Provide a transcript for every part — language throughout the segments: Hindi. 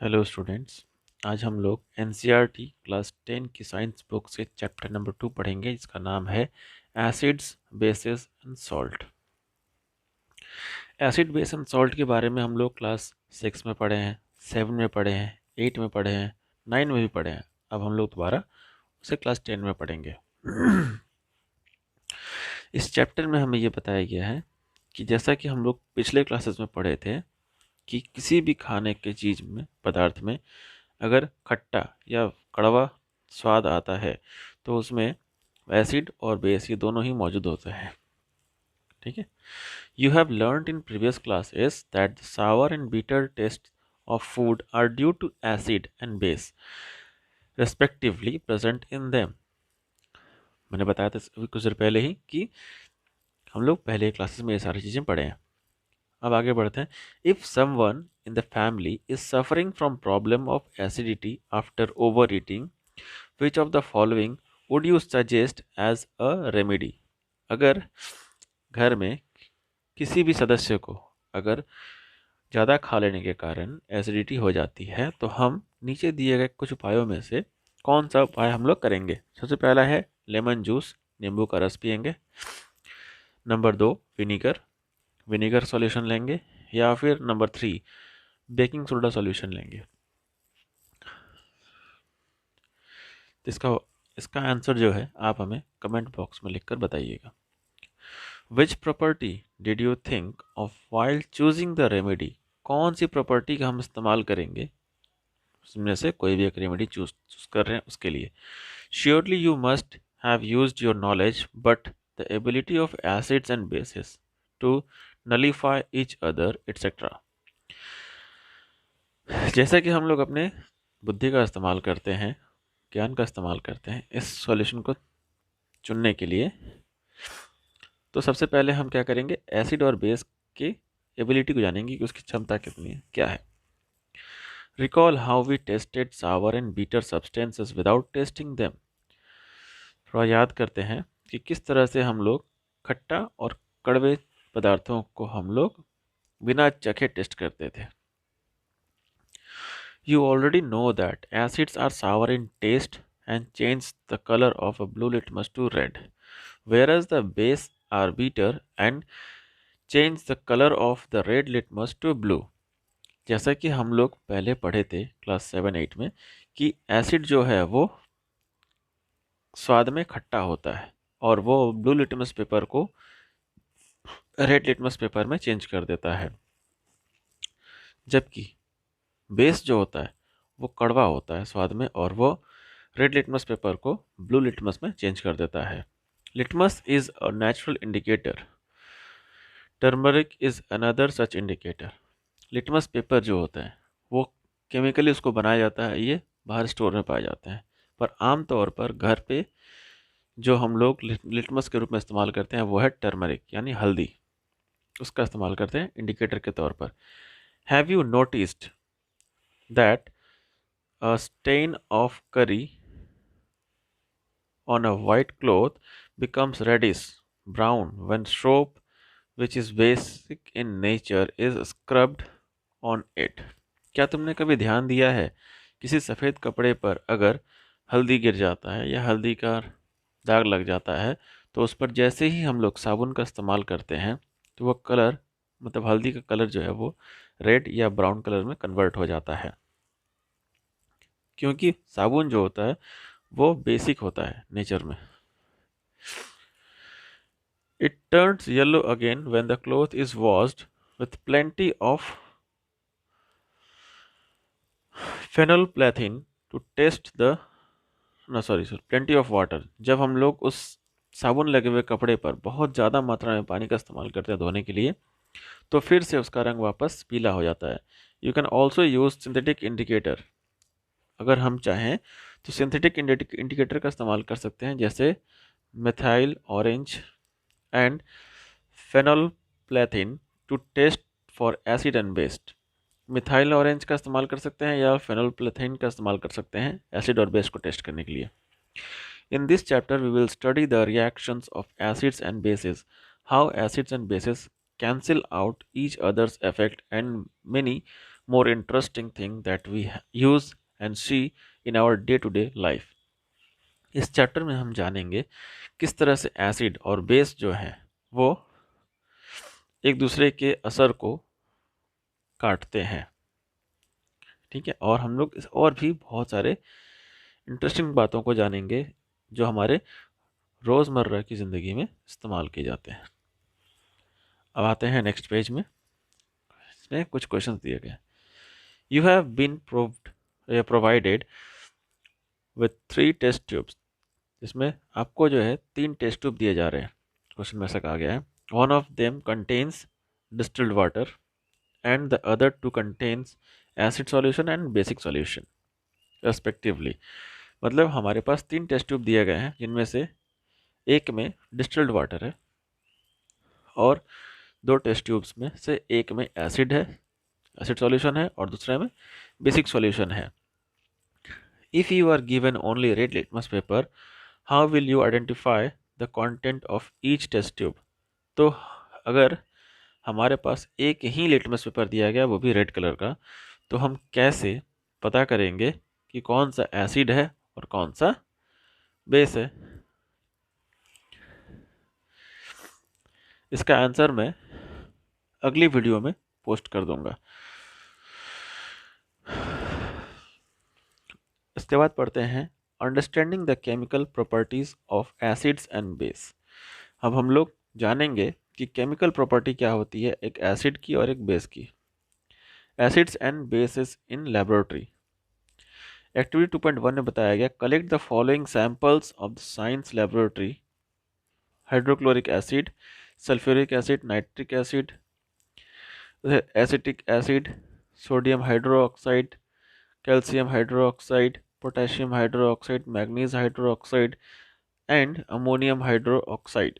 Hello students. आज हम लोग एनसीईआरटी क्लास 10 की साइंस बुक से चैप्टर नंबर 2 पढ़ेंगे, जिसका नाम है acids, basis and salt. Acid, base and salt के बारे में हम लोग क्लास 6 में पढ़े हैं, 7 में पढ़े हैं, 8 में पढ़े हैं, 9 में भी पढ़े हैं। अब हम लोग दोबारा उसे क्लास 10 में पढ़ेंगे। इस चैप्टर में हमें ये बताया गया है कि जैसा कि हम लोग पिछले क्लासेस में पढ़े थे कि किसी भी खाने के चीज़ में, पदार्थ में अगर खट्टा या कड़वा स्वाद आता है तो उसमें एसिड और बेस ये दोनों ही मौजूद होते हैं। ठीक है। You have learned in previous classes that the sour and bitter taste of food are due to acid and base respectively present in them. मैंने बताया था अभी कुछ देर पहले ही कि हम लोग पहले क्लासेस में ये सारी चीज़ें पढ़े हैं। अब आगे बढ़ते हैं। If someone in the family is suffering from problem of acidity after over eating, which of the following would you suggest as a remedy. अगर घर में किसी भी सदस्य को अगर ज़्यादा खा लेने के कारण एसिडिटी हो जाती है तो हम नीचे दिए गए कुछ उपायों में से कौन सा उपाय हम लोग करेंगे। सबसे पहला है लेमन जूस, नींबू का रस पियेंगे। नंबर 2 विनीगर, विनीगर सॉल्यूशन लेंगे। या फिर नंबर 3 बेकिंग सोडा सॉल्यूशन लेंगे। तो इसका आंसर जो है आप हमें कमेंट बॉक्स में लिखकर बताइएगा। Which property did you think of while choosing the remedy. कौन सी प्रॉपर्टी का हम इस्तेमाल करेंगे, उसमें से कोई भी एक रेमेडी चूज कर रहे हैं उसके लिए। Surely you must have used your knowledge but the ability of acids and bases to nullify each other etcetera. जैसा कि हम लोग अपने बुद्धि का इस्तेमाल करते हैं, ज्ञान का इस्तेमाल करते हैं इस सॉल्यूशन को चुनने के लिए, तो सबसे पहले हम क्या करेंगे, एसिड और बेस की एबिलिटी को जानेंगे कि उसकी क्षमता कितनी है, क्या है। Recall how we tested sour and bitter substances without tasting them. थोड़ा याद करते हैं कि किस तरह से हम लोग खट्टा और कड़वे पदार्थों को हम लोग बिना चखे टेस्ट करते थे। You already know that acids are sour in taste and change the color of a blue litmus to red, whereas the base are bitter and change the color of the red litmus to blue. जैसा कि हम लोग पहले पढ़े थे क्लास 7-8 में कि एसिड जो है वो स्वाद में खट्टा होता है और वो ब्लू लिटमस पेपर को रेड लिटमस पेपर में चेंज कर देता है, जबकि बेस जो होता है वो कड़वा होता है स्वाद में और वो रेड लिटमस पेपर को ब्लू लिटमस में चेंज कर देता है। Litmus is a natural indicator, turmeric is another such indicator. Litmus paper जो होता है वो केमिकली उसको बनाया जाता है, ये बाहर स्टोर में पाए जाते हैं, पर आमतौर पर घर पे जो हम लोग लिटमस के रूप में इस्तेमाल करते हैं वो है टर्मरिक यानी हल्दी, उसका इस्तेमाल करते हैं इंडिकेटर के तौर पर। Have you noticed that a stain of curry on a white cloth becomes reddish brown when soap, which is basic in nature, is scrubbed on it। क्या तुमने कभी ध्यान दिया है किसी सफ़ेद कपड़े पर अगर हल्दी गिर जाता है या हल्दी का दाग लग जाता है तो उस पर जैसे ही हम लोग साबुन का इस्तेमाल करते हैं तो वो कलर, मतलब हल्दी का कलर जो है वो रेड या ब्राउन कलर में कन्वर्ट हो जाता है, क्योंकि साबुन जो होता है वो बेसिक होता है नेचर में। It turns yellow again when the cloth is washed with plenty of phenolphthalein to test the no sorry sir plenty of water। जब हम लोग उस साबुन लगे हुए कपड़े पर बहुत ज़्यादा मात्रा में पानी का इस्तेमाल करते हैं धोने के लिए तो फिर से उसका रंग वापस पीला हो जाता है। You can also use synthetic indicator. अगर हम चाहें तो सिंथेटिक इंडिकेटर का इस्तेमाल कर सकते हैं, जैसे methyl orange and phenolphthalein to test for acid and base. Methyl orange का इस्तेमाल कर सकते हैं या फेनोल्फ्थेलिन का इस्तेमाल कर सकते हैं एसिड और बेस को टेस्ट करने के लिए। In this chapter we will study the reactions of acids and bases, how acids and bases cancel out each other's effect, and many more interesting thing that we use and see in our day to day life. इस चैप्टर में हम जानेंगे किस तरह से एसिड और बेस जो है वो एक दूसरे के असर को काटते हैं। ठीक है, और हम लोग और भी बहुत सारे इंटरेस्टिंग बातों को जानेंगे जो हमारे रोज़मर्रा की ज़िंदगी में इस्तेमाल किए जाते हैं। अब आते हैं नेक्स्ट पेज में। इसमें कुछ क्वेश्चंस दिए गए। You have been provided with 3 test tubes. इसमें आपको जो है 3 टेस्ट ट्यूब दिए जा रहे हैं। क्वेश्चन में ऐसा कहा गया है, one of them contains distilled water and the other two contains acid solution and basic solution respectively. मतलब हमारे पास 3 टेस्ट ट्यूब दिए गए हैं, जिनमें से एक में डिस्टिल्ड वाटर है और 2 टेस्ट ट्यूब्स में से एक में एसिड है, एसिड सॉल्यूशन है, और दूसरे में बेसिक सॉल्यूशन है। If you are given only red litmus paper, how will you identify the content of each test tube. तो अगर हमारे पास एक ही लिटमस पेपर दिया गया, वो भी रेड कलर का, तो हम कैसे पता करेंगे कि कौन सा एसिड है और कौन सा बेस है। इसका आंसर मैं अगली वीडियो में पोस्ट कर दूंगा। इसके बाद पढ़ते हैं understanding the chemical properties of acids and base. अब हम लोग जानेंगे कि केमिकल प्रॉपर्टी क्या होती है एक एसिड की और एक बेस की। Acids and bases in laboratory. Activity 2.1 में बताया गया, collect the following samples of the science laboratory, hydrochloric acid, sulphuric acid, nitric acid, acetic acid, sodium hydroxide, calcium hydroxide, potassium hydroxide, manganese hydroxide and ammonium hydroxide.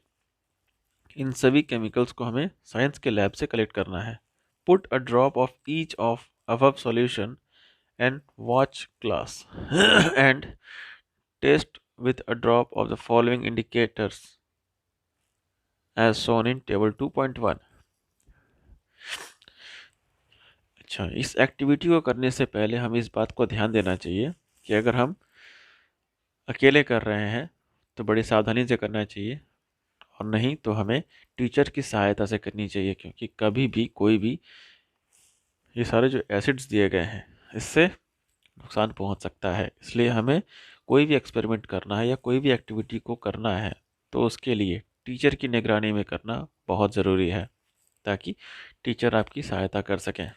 इन सभी केमिकल्स को हमें साइंस के लैब से कलेक्ट करना है। Put a drop of each of above solution and watch glass and test with a drop of the following indicators as shown in table 2.1। अच्छा, इस एक्टिविटी को करने से पहले हमें इस बात को ध्यान देना चाहिए कि अगर हम अकेले कर रहे हैं तो बड़ी सावधानी से करना चाहिए, और नहीं तो हमें टीचर की सहायता से करनी चाहिए, क्योंकि कभी भी कोई भी ये सारे जो एसिड्स दिए गए हैं इससे नुकसान पहुंच सकता है। इसलिए हमें कोई भी एक्सपेरिमेंट करना है या कोई भी एक्टिविटी को करना है तो उसके लिए टीचर की निगरानी में करना बहुत ज़रूरी है, ताकि टीचर आपकी सहायता कर सकें।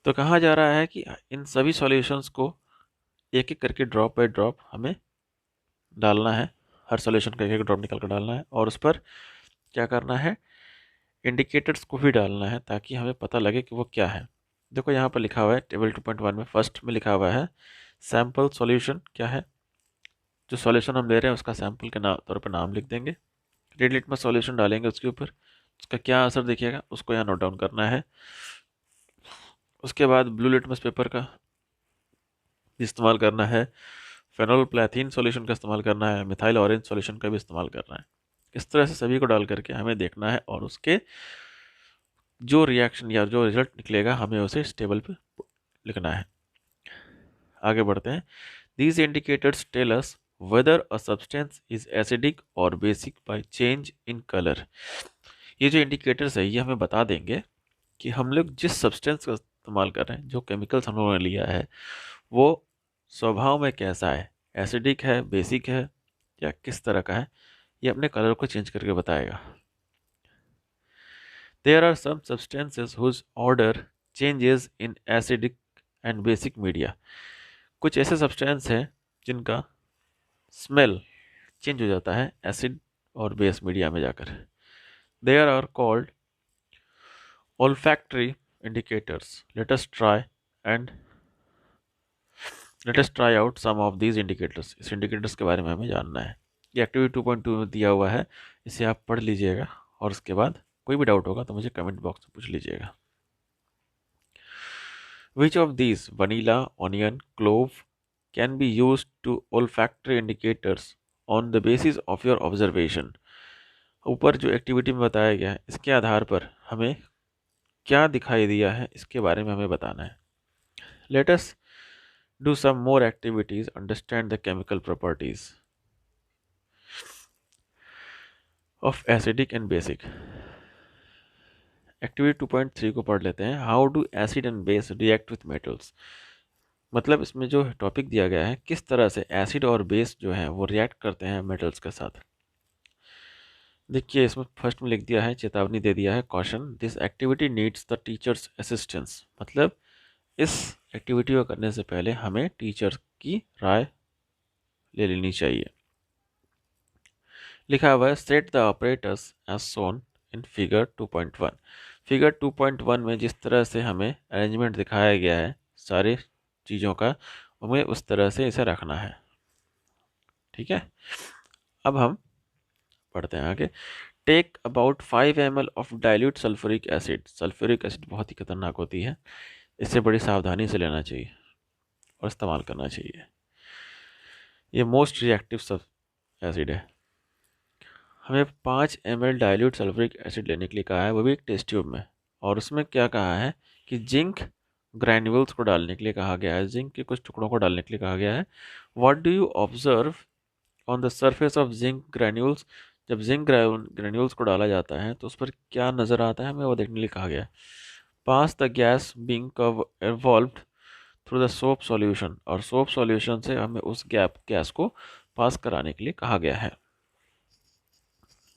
तो कहा जा रहा है कि इन सभी सॉल्यूशंस को एक एक करके ड्रॉप बाय ड्रॉप हमें डालना है, हर सॉल्यूशन का एक एक ड्रॉप निकाल कर डालना है, और उस पर क्या करना है, इंडिकेटर्स को भी डालना है ताकि हमें पता लगे कि वो क्या है। देखो यहाँ पर लिखा हुआ है टेबल 2.1 में फर्स्ट में लिखा हुआ है सैम्पल सॉल्यूशन क्या है। जो सॉल्यूशन हम ले रहे हैं उसका सैम्पल के तौर पर नाम लिख देंगे, रेड लिटमस सॉल्यूशन डालेंगे उसके ऊपर, उसका क्या असर दिखेगा उसको यहाँ नोट डाउन करना है। उसके बाद ब्लू लिटमस पेपर का इस्तेमाल करना है, फेनोल्प्लैथीन सॉल्यूशन का इस्तेमाल करना है, मिथाइल ऑरेंज सॉल्यूशन का भी इस्तेमाल करना है। इस तरह से सभी को डाल करके हमें देखना है, और उसके जो रिएक्शन या जो रिजल्ट निकलेगा हमें उसे इस टेबल पे लिखना है। आगे बढ़ते हैं। These indicators tell us whether a substance is acidic or basic by change in color। ये जो इंडिकेटर्स है ये हमें बता देंगे कि हम लोग जिस सब्सटेंस का इस्तेमाल कर रहे हैं, जो केमिकल्स हम लोगों ने लिया है, वो स्वभाव में कैसा है, एसिडिक है, बेसिक है, या किस तरह का है, ये अपने कलर को चेंज करके बताएगा। There are some substances whose order changes in acidic and basic media। कुछ ऐसे सब्सटेंस हैं जिनका स्मेल चेंज हो जाता है एसिड और बेस मीडिया में जाकर। There are called olfactory indicators। Let us try out some of these indicators। इस indicators के बारे में हमें जानना है। ये एक्टिविटी 2.2 में दिया हुआ है, इसे आप पढ़ लीजिएगा, और उसके बाद कोई भी डाउट होगा तो मुझे कमेंट बॉक्स में पूछ लीजिएगा। Which of these, vanilla, onion, clove, can be used to olfactory indicators on the basis of your observation। ऊपर जो एक्टिविटी में बताया गया है इसके आधार पर हमें क्या दिखाई दिया है इसके बारे में हमें बताना है। Let us do some more activities, understand the chemical properties of acidic and basic. Activity 2.3 को पढ़ लेते हैं। How do acid and base react with metals. मतलब इसमें जो टॉपिक दिया गया है, किस तरह से एसिड और बेस जो है वो रिएक्ट करते हैं मेटल्स के साथ। देखिए इसमें फर्स्ट में लिख दिया है, चेतावनी दे दिया है, caution, this activity needs the teachers assistance. मतलब इस एक्टिविटी को करने से पहले हमें टीचर की राय ले लेनी चाहिए। लिखा हुआ है, set the apparatus as shown in figure 2.1। Figure 2.1 में जिस तरह से हमें अरेंजमेंट दिखाया गया है सारे चीज़ों का, हमें उस तरह से इसे रखना है। ठीक है, अब हम पढ़ते हैं आगे। Take about 5 ml of dilute sulphuric acid. Sulphuric acid बहुत ही खतरनाक होती है, इससे बड़ी सावधानी से लेना चाहिए और इस्तेमाल करना चाहिए। ये मोस्ट रिएक्टिव सब एसिड है। हमें 5 ml डाइल्यूट सल्फ्यूरिक एसिड लेने के लिए कहा है, वो भी एक टेस्ट ट्यूब में। और उसमें क्या कहा है कि जिंक ग्रैन्यूल्स को डालने के लिए कहा गया है, जिंक के कुछ टुकड़ों को डालने के लिए कहा गया है। What do you observe on the surface of zinc granules. जब जिंक ग्रैन्यूल्स को डाला जाता है तो उस पर क्या नज़र आता है, हमें वो देखने के लिए कहा गया है। Pass the gas being evolved through the soap solution. और सोप सॉल्यूशन से हमें उस गैस को पास कराने के लिए कहा गया है,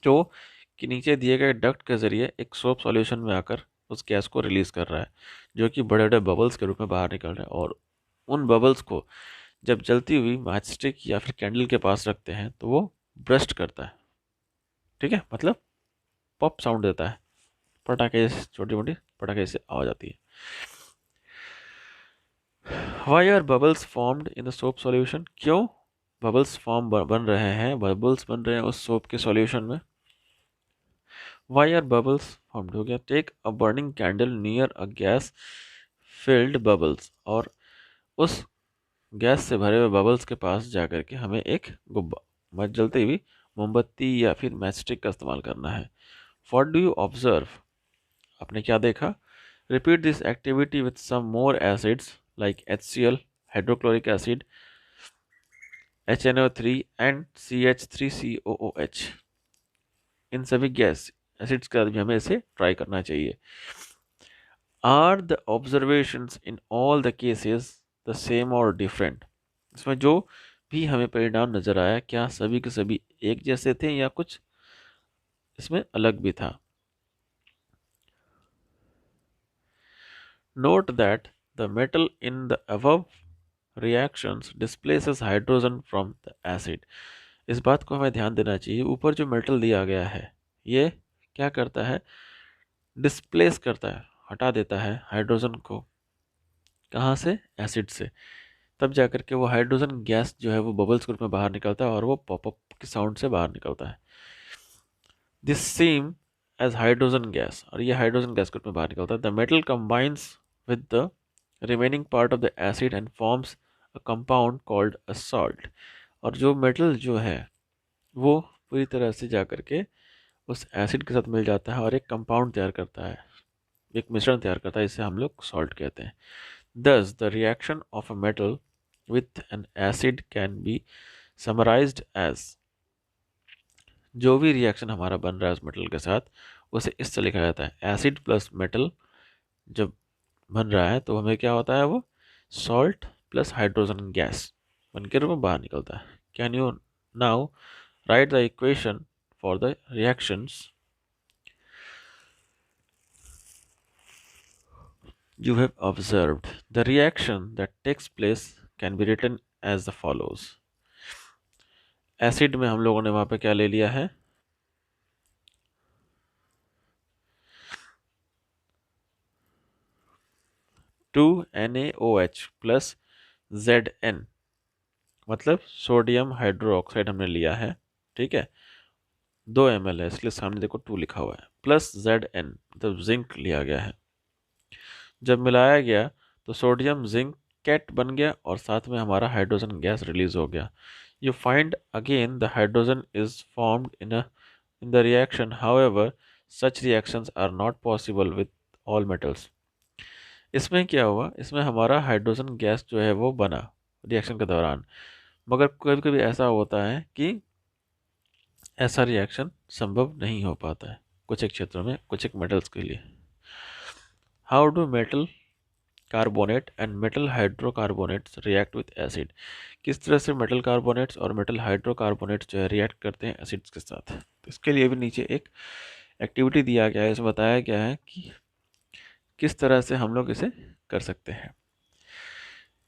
जो कि नीचे दिए गए डक्ट के ज़रिए एक सोप सॉल्यूशन में आकर उस गैस को रिलीज़ कर रहा है, जो कि बड़े बड़े बबल्स के रूप में बाहर निकल रहे हैं। और उन बबल्स को जब जलती हुई मैचस्टिक या फिर कैंडल के पास रखते हैं तो वो ब्रस्ट करता है। ठीक है, मतलब पॉप साउंड देता है, पटाखे, छोटी मोटी पटाखे से आवाज़ आती है। Why are bubbles formed in the soap solution. क्यों बबल्स बन रहे हैं, बबल्स बन रहे हैं उस सोप के सॉल्यूशन में। वाई आर बबल्स फॉर्म्ड हो गया। Take a burning candle near a gas filled bubbles. और उस गैस से भरे हुए बबल्स के पास जाकर के हमें एक गुब्बा जलती हुई मोमबत्ती या फिर मैचस्टिक का इस्तेमाल करना है। What do you observe. आपने क्या देखा। Repeat this activity with some more acids like HCl, hydrochloric acid, HNO3 and CH3COOH। इन सभी गैस एसिड्स का भी हमें इसे ट्राई करना चाहिए। Are the observations in all the cases the same or different. इसमें जो भी हमें परिणाम नजर आया, क्या सभी के सभी एक जैसे थे या कुछ इसमें अलग भी था। Note that the metal in the above reactions displaces hydrogen from the acid। इस बात को हमें ध्यान देना चाहिए, ऊपर जो मेटल दिया गया है ये क्या करता है, डिस्प्लेस करता है, हटा देता है हाइड्रोजन को। कहाँ से, एसिड से। तब जाकर के वो हाइड्रोजन गैस जो है वो बबल्स के रूप में बाहर निकलता है और वो पॉपअप के साउंड से बाहर निकलता है। This same as hydrogen gas, और ये हाइड्रोजन गैस के रूप में बाहर निकलता है। The metal combines with the remaining part of the acid and forms a compound called a salt. और जो मेटल जो है वो पूरी तरह से जाकर के उस एसिड के साथ मिल जाता है और एक कंपाउंड तैयार करता है, एक मिश्रण तैयार करता है, इसे हम लोग सॉल्ट कहते हैं। Thus, the reaction of a metal with an acid can be summarized as। जो भी रिएक्शन हमारा बन रहा है उस मेटल के साथ, उसे इस तरह लिखा जाता है। एसिड प्लस मेटल जब बन रहा है तो हमें क्या होता है, वो सॉल्ट प्लस हाइड्रोजन गैस बन के रूप में बाहर निकलता है। Can you now write the equation for the reactions you have observed। The reaction that takes place can be written as the follows। Acid में हम लोगों ने वहां पे क्या ले लिया है, 2NaOH प्लस Zn, मतलब सोडियम हाइड्रो ऑक्साइड हमने लिया है। ठीक है, 2 ml है इसलिए सामने देखो 2 लिखा हुआ है, प्लस Zn मतलब जिंक लिया गया है। जब मिलाया गया तो सोडियम जिंक कैट बन गया और साथ में हमारा हाइड्रोजन गैस रिलीज हो गया। You find again the hydrogen is formed in the reaction, however such reactions are not possible with all metals. इसमें क्या हुआ, इसमें हमारा हाइड्रोजन गैस जो है वो बना रिएक्शन के दौरान, मगर कभी कभी ऐसा होता है कि ऐसा रिएक्शन संभव नहीं हो पाता है कुछ एक क्षेत्रों में, कुछ एक मेटल्स के लिए। How do metal carbonate and metal hydrocarbonates react with acid? किस तरह से मेटल कार्बोनेट्स और मेटल हाइड्रोकार्बोनेट्स जो है रिएक्ट करते हैं एसिड्स के साथ? तो इसके लिए भी नीचे एक एक्टिविटी दिया गया है, इसमें बताया गया है कि किस तरह से हम लोग इसे कर सकते हैं।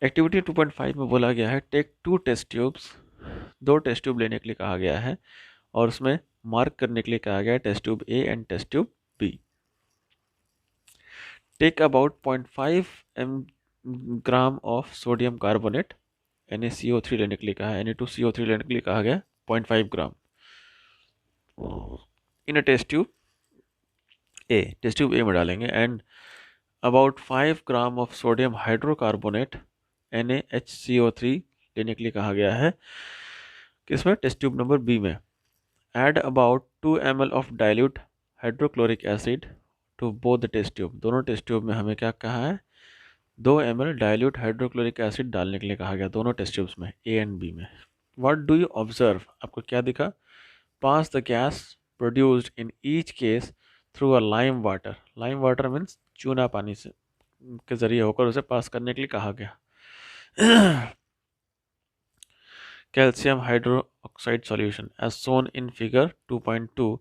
एक्टिविटी 2.5 में बोला गया है take 2 test tubes, 2 test tube लेने के लिए कहा गया है और उसमें मार्क करने के लिए कहा गया है test tube A and test tube B. Take about 0.5 gram of sodium carbonate, NaCO3 लेने के लिए कहा है, Na2CO3 लेने के लिए कहा गया 0.5 gram in a test tube A, test tube A में डालेंगे, and about 5 gram of sodium hydrocarbonate NaHCO3 लेने के लिए कहा गया है किसमें, टेस्ट ट्यूब नंबर बी में। Add about 2 ml of dilute hydrochloric acid to both the test tube, दोनों टेस्ट ट्यूब में हमें क्या कहा है, 2 ml डाइल्यूट हाइड्रोक्लोरिक एसिड डालने के लिए कहा गया दोनों टेस्ट ट्यूब्स में, ए एंड बी में। व्हाट डू यू ऑब्जर्व, आपको क्या दिखा, pass the gas produced in each case through a lime water, lime water means चूना पानी से के जरिए होकर उसे पास करने के लिए कहा गया। Calcium hydroxide solution as shown in figure 2.2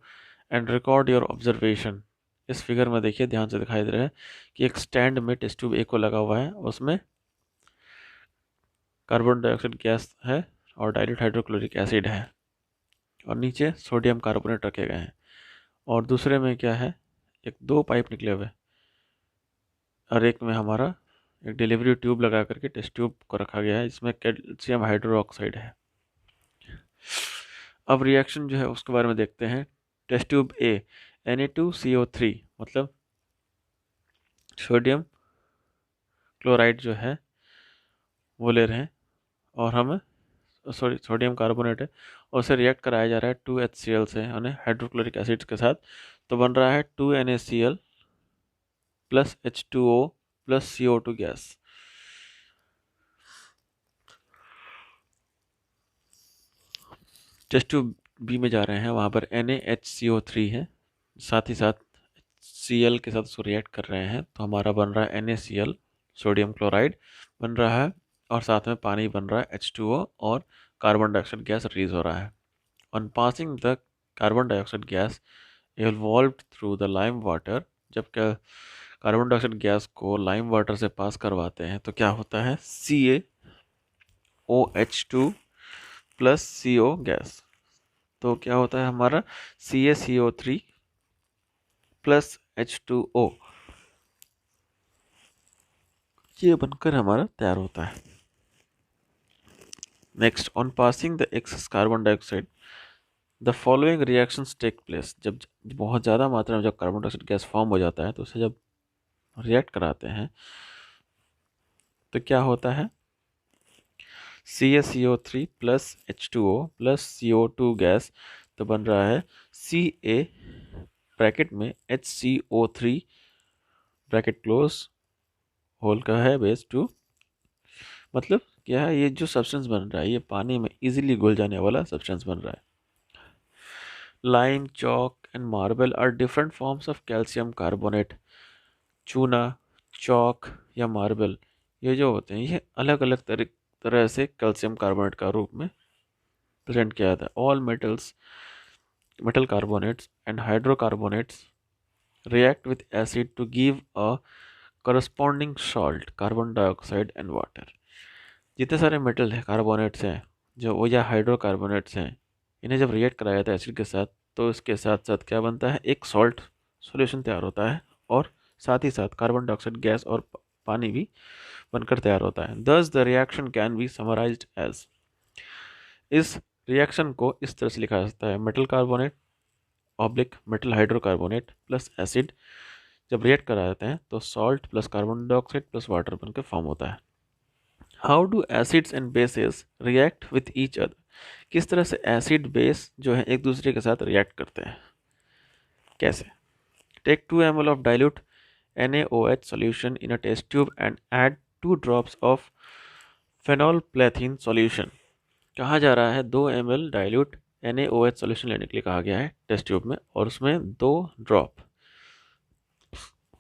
and record your observation. इस फिगर में देखिए, ध्यान से दिखाई दे रहा है कि एक स्टैंड में टेस्ट ट्यूब ए को लगा हुआ है, उसमें कार्बन डाइऑक्साइड गैस है और डाइल्यूट हाइड्रोक्लोरिक एसिड है और नीचे सोडियम कार्बोनेट रखे गए हैं, और दूसरे में क्या है, एक 2 पाइप निकले हुए और एक में हमारा एक डिलीवरी ट्यूब लगा करके टेस्ट ट्यूब को रखा गया है, इसमें कैल्शियम हाइड्रोक्साइड है। अब रिएक्शन जो है उसके बारे में देखते हैं। टेस्ट ट्यूब ए, Na2CO3 मतलब सोडियम क्लोराइड जो है वो ले रहे हैं और हमें सोडियम कार्बोनेट है और उसे रिएक्ट कराया जा रहा है 2HCl से यानी हाइड्रोक्लोरिक एसिड के साथ, तो बन रहा है 2NaCl plus H2O plus CO2 gas. Test tube B में जा रहे हैं, वहाँ पर NaHCO3 है, साथ ही साथ Cl के साथ उसको रिएक्ट कर रहे हैं, तो हमारा बन रहा है NaCl सोडियम क्लोराइड बन रहा है और साथ में पानी बन रहा है H2O और कार्बन डाइऑक्साइड गैस रिलीज हो रहा है। On passing the carbon dioxide gas evolved through the lime water, जब कार्बन डाइऑक्साइड गैस को लाइम वाटर से पास करवाते हैं तो क्या होता है, CaOH2 प्लस CO गैस, तो क्या होता है हमारा CaCO3 प्लस H2O, ये बनकर हमारा तैयार होता है। Next, on passing the excess carbon dioxide the following reactions take place, जब बहुत ज़्यादा मात्रा में जब कार्बन डाइऑक्साइड गैस फॉर्म हो जाता है तो उसे जब रिएक्ट कराते हैं तो क्या होता है, CaCO3 plus H2O plus CO2 gas, तो बन रहा है Ca ब्रैकेट में HCO3 ब्रैकेट क्लोज होल का है बेस 2, मतलब क्या है, ये जो सब्सटेंस बन रहा है ये पानी में इजीली घुल जाने वाला सब्सटेंस बन रहा है। Lime, chalk and marble are different forms of calcium carbonate, चूना, चॉक या मार्बल ये जो होते हैं ये अलग अलग तरह से कैल्शियम कार्बोनेट का रूप में प्रेजेंट किया जाता है। All metal carbonates and hydrocarbonates react with acid to give a corresponding salt, carbon dioxide and water. जितने सारे मेटल है कार्बोनेट्स हैं जो वो या हाइड्रोकार्बोनेट्स हैं, इन्हें जब रिएक्ट कराया जाता है एसिड के साथ तो इसके साथ साथ क्या बनता है, एक सॉल्ट सॉल्यूशन तैयार होता है और साथ ही साथ कार्बन डाइऑक्साइड गैस और पानी भी बनकर तैयार होता है। Thus the reaction can be summarized as, इस रिएक्शन को इस तरह से लिखा जा सकता है, metal carbonate oblique metal hydrocarbonate plus acid जब रिएक्ट करा जाते हैं तो salt plus carbon dioxide plus water बनकर फॉर्म होता है। How do acids and bases react with each other, किस तरह से एसिड बेस जो है एक दूसरे के साथ रिएक्ट करते हैं, कैसे। Take 2 ml of dilute NaOH solution in a test tube and add 2 drops of phenolphthalein solution। कहा जा रहा है 2 ml डाइल्यूट NaOH सॉल्यूशन लेने के लिए कहा गया है टेस्ट ट्यूब में, और उसमें 2 ड्रॉप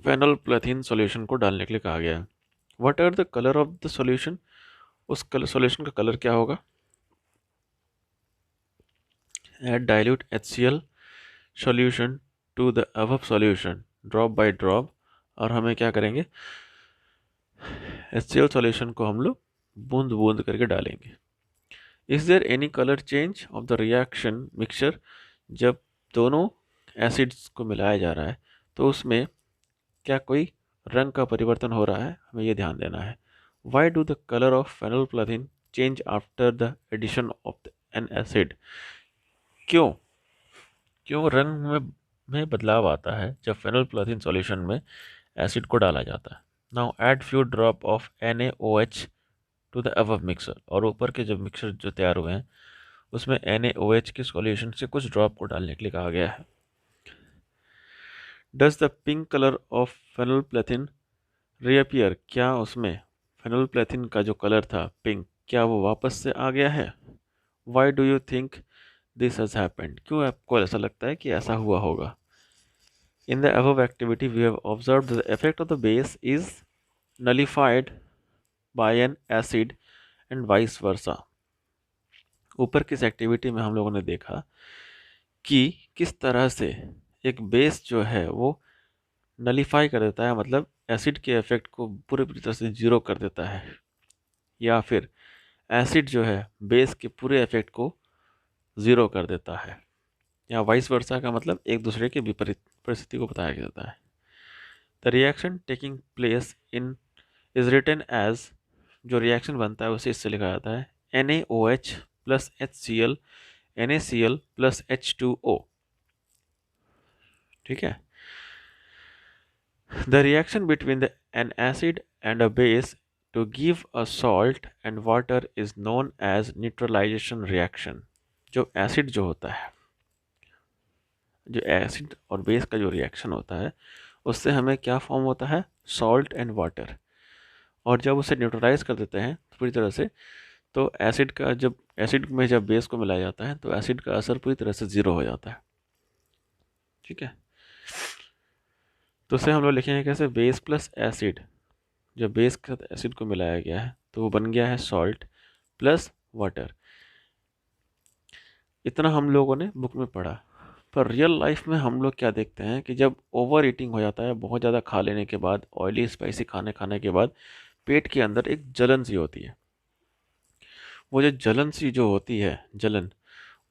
फेनोल्फ्थालीन सॉल्यूशन को डालने के लिए कहा गया है। What are the colour of the solution? उस सॉल्यूशन का कलर क्या होगा? Add dilute HCl solution to the above solution drop by drop, और हमें क्या करेंगे, HCl सॉल्यूशन को हम लोग बूंद बूंद करके डालेंगे। Is there any colour change of the reaction mixture? जब दोनों एसिड्स को मिलाया जा रहा है तो उसमें क्या कोई रंग का परिवर्तन हो रहा है? हमें ये ध्यान देना है। Why do the colour of phenolphthalein change after the addition of an acid? क्यों क्यों रंग में बदलाव आता है जब फेनोल्फ्थालीन सॉल्यूशन में एसिड को डाला जाता है? Now add few drop of NaOH to the above mixture, और ऊपर के जब मिक्सर जो तैयार हुए हैं उसमें NaOH के सॉल्यूशन से कुछ ड्रॉप को डालने के लिए कहा गया है। Does the pink colour of phenolphthalein reappear? क्या उसमें फेनोल्फ्थालीन का जो कलर था पिंक, क्या वो वापस से आ गया है? Why do you think this has happened? क्यों आपको ऐसा लगता है कि ऐसा हुआ होगा? In the above activity we have observed the effect of the base is nullified by an acid and vice versa. ऊपर किस एक्टिविटी में हम लोगों ने देखा कि किस तरह से एक बेस जो है वो नलीफाई कर देता है, मतलब एसिड के इफेक्ट को पूरी तरह से जीरो कर देता है, या फिर एसिड जो है बेस के पूरे इफेक्ट को ज़ीरो कर देता है, या वाइस वर्सा का मतलब एक दूसरे के विपरीत परिस्थिति को बताया जाता है। The reaction taking place in is written as, जो रिएक्शन बनता है उसे इससे लिखा जाता है NaOH plus HCl NaCl plus H2O। ठीक है। The reaction between an acid and a base to give a salt and water is known as neutralization reaction। जो एसिड जो होता है, जो एसिड और बेस का जो रिएक्शन होता है उससे हमें क्या फॉर्म होता है? Salt and water. और जब उसे न्यूट्रलाइज कर देते हैं पूरी तरह से, तो एसिड का जब एसिड में जब बेस को मिलाया जाता है तो एसिड का असर पूरी तरह से ज़ीरो हो जाता है। ठीक है। तो उसे हम लोग लिखेंगे कैसे? बेस प्लस एसिड, जब बेस के साथ एसिड को मिलाया गया है तो वो बन गया है सॉल्ट प्लस वाटर। इतना हम लोगों ने बुक में पढ़ा, पर रियल लाइफ में हम लोग क्या देखते हैं कि जब ओवर ईटिंग हो जाता है, बहुत ज़्यादा खा लेने के बाद, ऑयली स्पाइसी खाने के बाद पेट के अंदर एक जलन सी होती है। वो जो जलन सी जो होती है, जलन,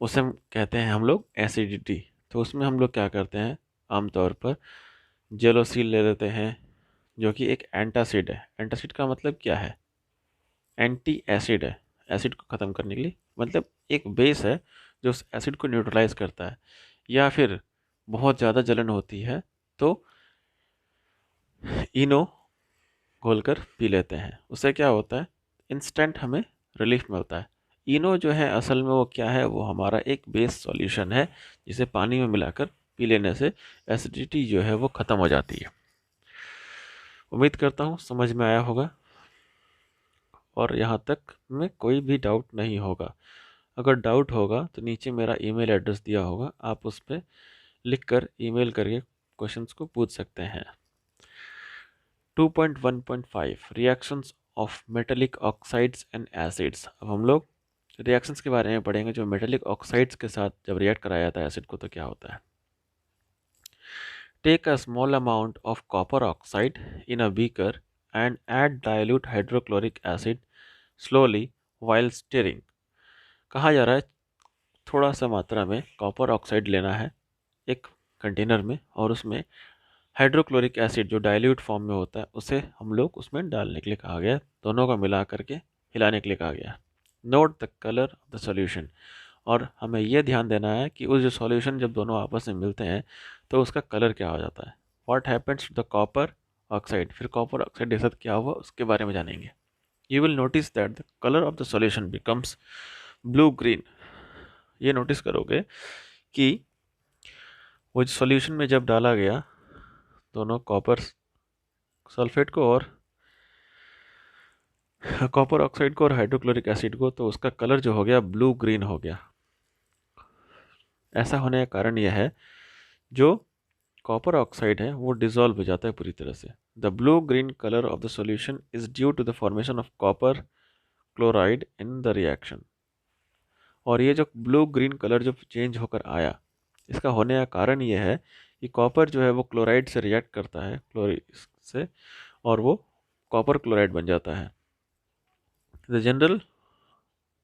उसे हम कहते हैं हम लोग एसिडिटी। तो उसमें हम लोग क्या करते हैं, आमतौर पर जेलोसिल ले लेते हैं, जो कि एक एंटासिड है। एंटासिड का मतलब क्या है? एंटी एसिड है, एसिड को ख़त्म करने के लिए, मतलब एक बेस है जो उस एसिड को न्यूट्रलाइज करता है। या फिर बहुत ज़्यादा जलन होती है तो इनो घोलकर पी लेते हैं, उससे क्या होता है? इंस्टेंट हमें रिलीफ मिलता है। इनो जो है असल में वो क्या है? वो हमारा एक बेस सॉल्यूशन है जिसे पानी में मिलाकर पी लेने से एसिडिटी जो है वो ख़त्म हो जाती है। उम्मीद करता हूँ समझ में आया होगा और यहाँ तक में कोई भी डाउट नहीं होगा। अगर डाउट होगा तो नीचे मेरा ईमेल एड्रेस दिया होगा, आप उस पर लिख कर ईमेल करके क्वेश्चंस को पूछ सकते हैं। 2.1.5 reactions of metallic oxides and acids. अब हम लोग रिएक्शंस के बारे में पढ़ेंगे जो मेटेलिक ऑक्साइड्स के साथ जब रिएक्ट कराया जाता है एसिड को तो क्या होता है। Take a small amount of copper oxide in a beaker and add dilute hydrochloric acid slowly while stirring. कहा जा रहा है थोड़ा सा मात्रा में कॉपर ऑक्साइड लेना है एक कंटेनर में, और उसमें हाइड्रोक्लोरिक एसिड जो डाइल्यूट फॉर्म में होता है उसे हम लोग उसमें डालने के लिए कहा गया। दोनों को मिला करके हिलाने के लिए कहा गया। Note the colour of the solution, और हमें यह ध्यान देना है कि उस जो सॉल्यूशन जब दोनों आपस में मिलते हैं तो उसका कलर क्या हो जाता है। What happens to the copper oxide, फिर कॉपर ऑक्साइड के साथ क्या हुआ उसके बारे में जानेंगे। You will notice that the colour of the solution becomes blue green. ये नोटिस करोगे कि वो सॉल्यूशन में जब डाला गया दोनों कॉपर सल्फेट को और कॉपर ऑक्साइड को और हाइड्रोक्लोरिक एसिड को, तो उसका कलर जो हो गया ब्लू ग्रीन हो गया। ऐसा होने का कारण यह है, जो कॉपर ऑक्साइड है वो डिसॉल्व हो जाता है पूरी तरह से। The blue green colour of the solution is due to the formation of copper chloride in the reaction. और ये जो ब्लू ग्रीन कलर जो चेंज होकर आया, इसका होने का कारण ये है कि कॉपर जो है वो क्लोराइड से रिएक्ट करता है, क्लोराइड से, और वो कॉपर क्लोराइड बन जाता है। The general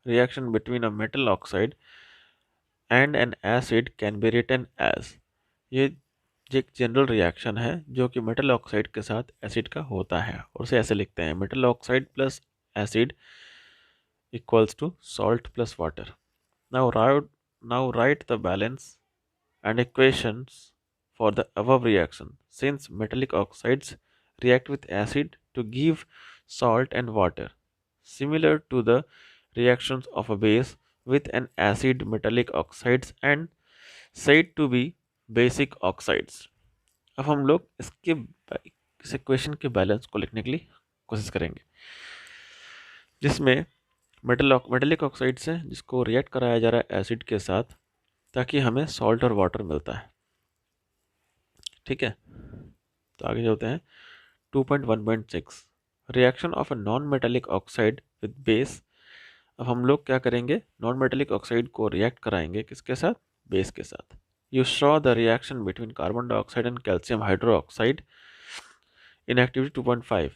reaction between a metal oxide and an acid can be written as, ये एक जनरल रिएक्शन है जो कि मेटल ऑक्साइड के साथ एसिड का होता है, और उसे ऐसे लिखते हैं, metal oxide plus acid equals to salt plus water. Now write the balance and equations for the above reaction, since metallic oxides react with acid to give salt and water, similar to the reactions of a base with an acid metallic oxides and said to be basic oxides। अब हम लोग इस इक्वेशन के बैलेंस को लिखने के लिए कोशिश करेंगे, जिसमें मेटेलिक ऑक्साइड से जिसको रिएक्ट कराया जा रहा है एसिड के साथ, ताकि हमें सॉल्ट और वाटर मिलता है। ठीक है, तो आगे चलते हैं। 2.1.6 reaction of a non metallic oxide with base. अब हम लोग क्या करेंगे, नॉन मेटेलिक ऑक्साइड को रिएक्ट कराएंगे किसके साथ, बेस के साथ। You saw the reaction between carbon dioxide and calcium hydroxide in activity 2.5।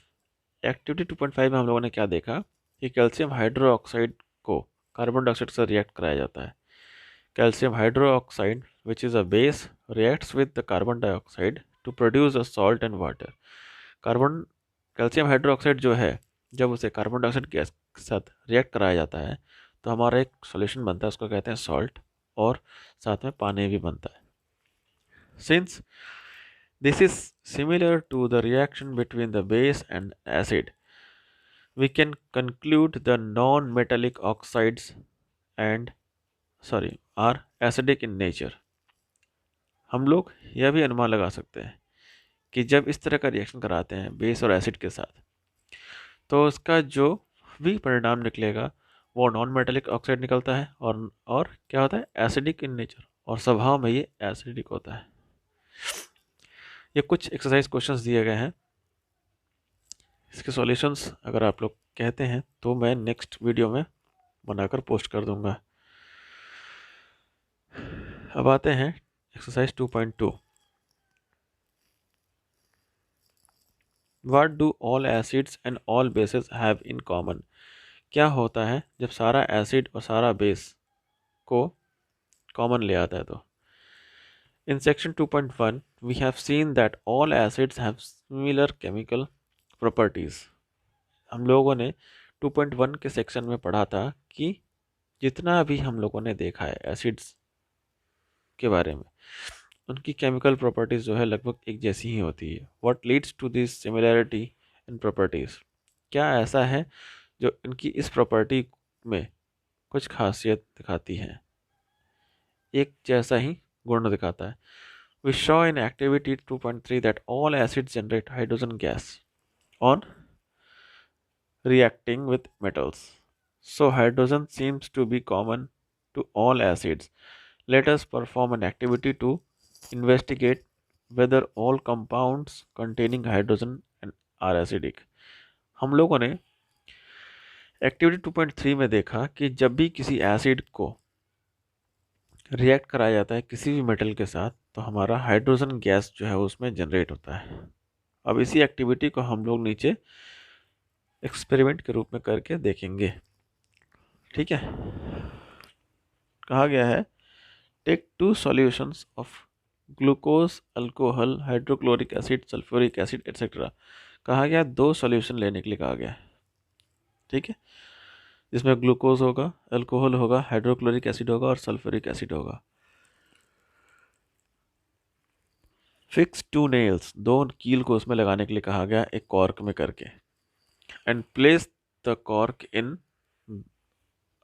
Activity 2.5 में हम लोगों ने क्या देखा कि कैल्शियम हाइड्रोक्साइड को कार्बन डाइऑक्साइड से रिएक्ट कराया जाता है। Calcium hydroxide, which is a base, reacts with the carbon dioxide to produce a salt and water। Carbon calcium hydroxide जो है, जब उसे कार्बन डाइऑक्साइड गैस के साथ रिएक्ट कराया जाता है तो हमारा एक सॉल्यूशन बनता है, उसको कहते हैं सॉल्ट, और साथ में पानी भी बनता है। Since this is similar to the reaction between the base and acid, we can conclude the non-metallic oxides and are acidic in nature. हम लोग यह भी अनुमान लगा सकते हैं कि जब इस तरह का रिएक्शन कराते हैं बेस और एसिड के साथ, तो उसका जो भी परिणाम निकलेगा वो नॉन मेटेलिक ऑक्साइड निकलता है, और क्या होता है, एसिडिक इन नेचर, और स्वभाव में ये एसिडिक होता है। ये कुछ एक्सरसाइज क्वेश्चंस दिए गए हैं, इसके सॉल्यूशंस अगर आप लोग कहते हैं तो मैं नेक्स्ट वीडियो में बनाकर पोस्ट कर दूंगा। अब आते हैं exercise 2.2। What do all acids and all bases have in common? क्या होता है जब सारा एसिड और सारा बेस को कॉमन ले आता है तो। In section 2.1 we have seen that all acids have similar chemical properties। हम लोगों ने 2.1 के सेक्शन में पढ़ा था कि जितना भी हम लोगों ने देखा है एसिड्स के बारे में, उनकी केमिकल प्रॉपर्टीज़ जो है लगभग एक जैसी ही होती है। What leads to this similarity in properties, क्या ऐसा है जो इनकी इस प्रॉपर्टी में कुछ खासियत दिखाती है, एक जैसा ही गुण दिखाता है। We show in activity 2.3 that all acids generate hydrogen gas on reacting with metals, so hydrogen seems to be common to all acids। Let us perform an activity to investigate whether all compounds containing hydrogen are acidic। हम लोगों ने एक्टिविटी 2.3 में देखा कि जब भी किसी एसिड को रिएक्ट कराया जाता है किसी भी मेटल के साथ, तो हमारा हाइड्रोजन गैस जो है उसमें जनरेट होता है। अब इसी एक्टिविटी को हम लोग नीचे एक्सपेरिमेंट के रूप में करके देखेंगे। ठीक है, कहा गया है take 2 solutions of glucose, alcohol, hydrochloric acid, sulphuric acid etcetera. कहा गया 2 सॉल्यूशन लेने के लिए कहा गया है। ठीक है, जिसमें ग्लूकोज होगा, अल्कोहल होगा, हाइड्रोक्लोरिक एसिड होगा और सल्फ्यूरिक एसिड होगा। फिक्स 2 नेल्स, 2 कील को उसमें लगाने के लिए कहा गया एक कॉर्क में करके। And place the cork in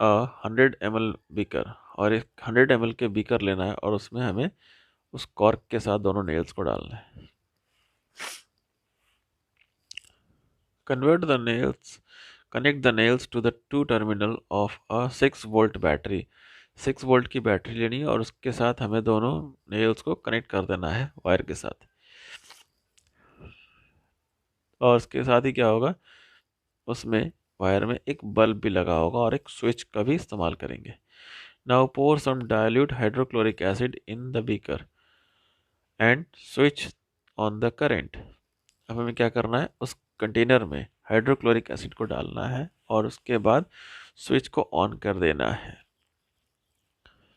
100 ml beaker, और एक 100 ml के बीकर लेना है और उसमें हमें उस कॉर्क के साथ दोनों नेल्स को डालना है। Convert the nails, connect the nails to the two terminal of a 6 volt battery. 6 volt की बैटरी लेनी है और उसके साथ हमें दोनों नेल्स को कनेक्ट कर देना है वायर के साथ। और उसके साथ ही क्या होगा, उसमें वायर में एक बल्ब भी लगा होगा और एक स्विच का भी इस्तेमाल करेंगे। Now pour some dilute hydrochloric acid in the beaker and switch on the current. अब हमें क्या करना है, उस कंटेनर में हाइड्रोक्लोरिक एसिड को डालना है और उसके बाद स्विच को ऑन कर देना है,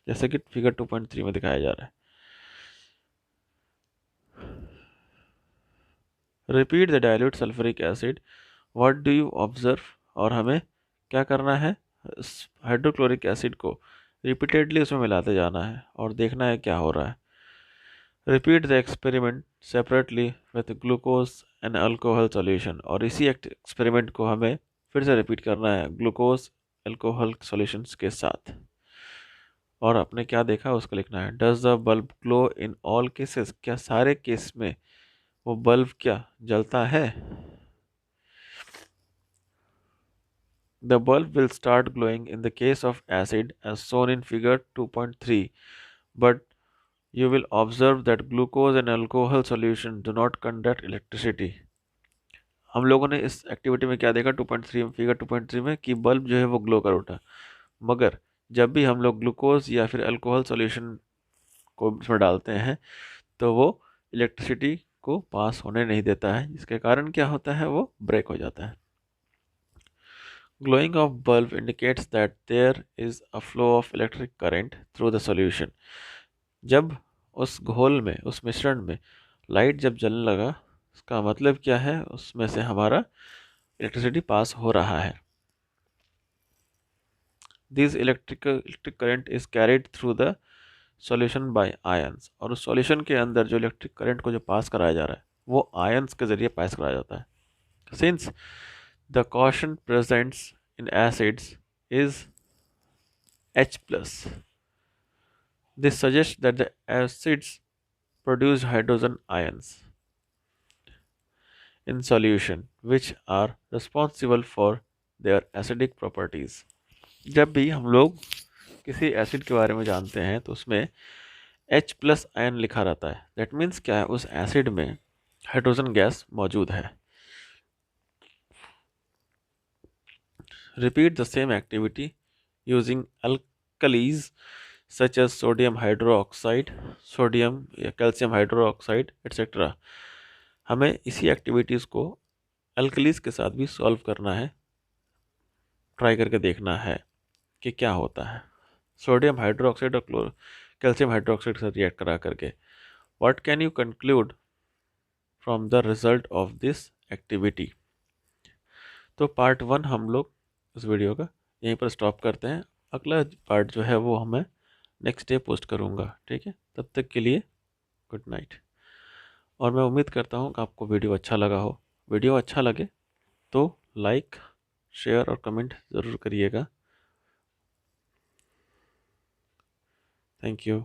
जैसे कि फिगर 2.3 में दिखाया जा रहा है। Repeat the dilute sulphuric acid, what do you observe. और हमें क्या करना है, हाइड्रोक्लोरिक एसिड को रिपीटेडली उसमें मिलाते जाना है और देखना है क्या हो रहा है। Repeat the experiment separately with glucose and alcohol solution. और इसी एक्सपेरिमेंट को हमें फिर से रिपीट करना है ग्लूकोज अल्कोहल सॉल्यूशंस के साथ। और आपने क्या देखा उसको लिखना है। Does the bulb glow in all cases, क्या सारे केस में वो बल्ब क्या जलता है। The bulb will start glowing in the case of acid as shown in figure 2.3, but you will observe that glucose and alcohol solution do not conduct electricity। हम लोगों ने इस एक्टिविटी में क्या देखा 2.3 में, फिगर 2.3 में, कि बल्ब जो है वो ग्लो कर उठा, मगर जब भी हम लोग ग्लूकोज या फिर अल्कोहल सॉल्यूशन को उसमें डालते हैं तो वो इलेक्ट्रिसिटी को पास होने नहीं देता है, जिसके कारण क्या होता है, वो ब्रेक हो जाता है। Glowing of bulb indicates that there is a flow of electric current through the solution। जब उस घोल में, उस मिश्रण में लाइट जब जलने लगा, उसका मतलब क्या है, उसमें से हमारा इलेक्ट्रिसिटी पास हो रहा है। This electric current is carried through the solution by ions। और उस सॉल्यूशन के अंदर जो इलेक्ट्रिक करंट को जो पास कराया जा रहा है वो आयंस के जरिए पास कराया जाता है। Since the quotient present in acids is H plus, this suggests that the acids produce hydrogen ions in solution which are responsible for their acidic properties। जब भी हम लोग किसी एसिड के बारे में जानते हैं तो उसमें H प्लस आयन लिखा रहता है। दैट मीन्स क्या है, उस एसिड में हाइड्रोजन गैस मौजूद है। Repeat the same activity using alkalis such as sodium hydroxide, sodium या कैल्शियम हाइड्रोक्साइड एट्सेट्रा। हमें इसी एक्टिविटीज़ को अल्कलीज के साथ भी सॉल्व करना है, ट्राई करके देखना है कि क्या होता है। सोडियम हाइड्रोक्साइड और कैल्शियम हाइड्रोक्साइड के साथ रिएक्ट करा करके what can you conclude from the result of this activity. तो पार्ट 1 हम लोग इस वीडियो का यहीं पर स्टॉप करते हैं। अगला पार्ट जो है वो हमें नेक्स्ट डे पोस्ट करूँगा, ठीक है। तब तक के लिए गुड नाइट। और मैं उम्मीद करता हूँ कि आपको वीडियो अच्छा लगा हो। वीडियो अच्छा लगे तो लाइक, शेयर और कमेंट ज़रूर करिएगा। Thank you.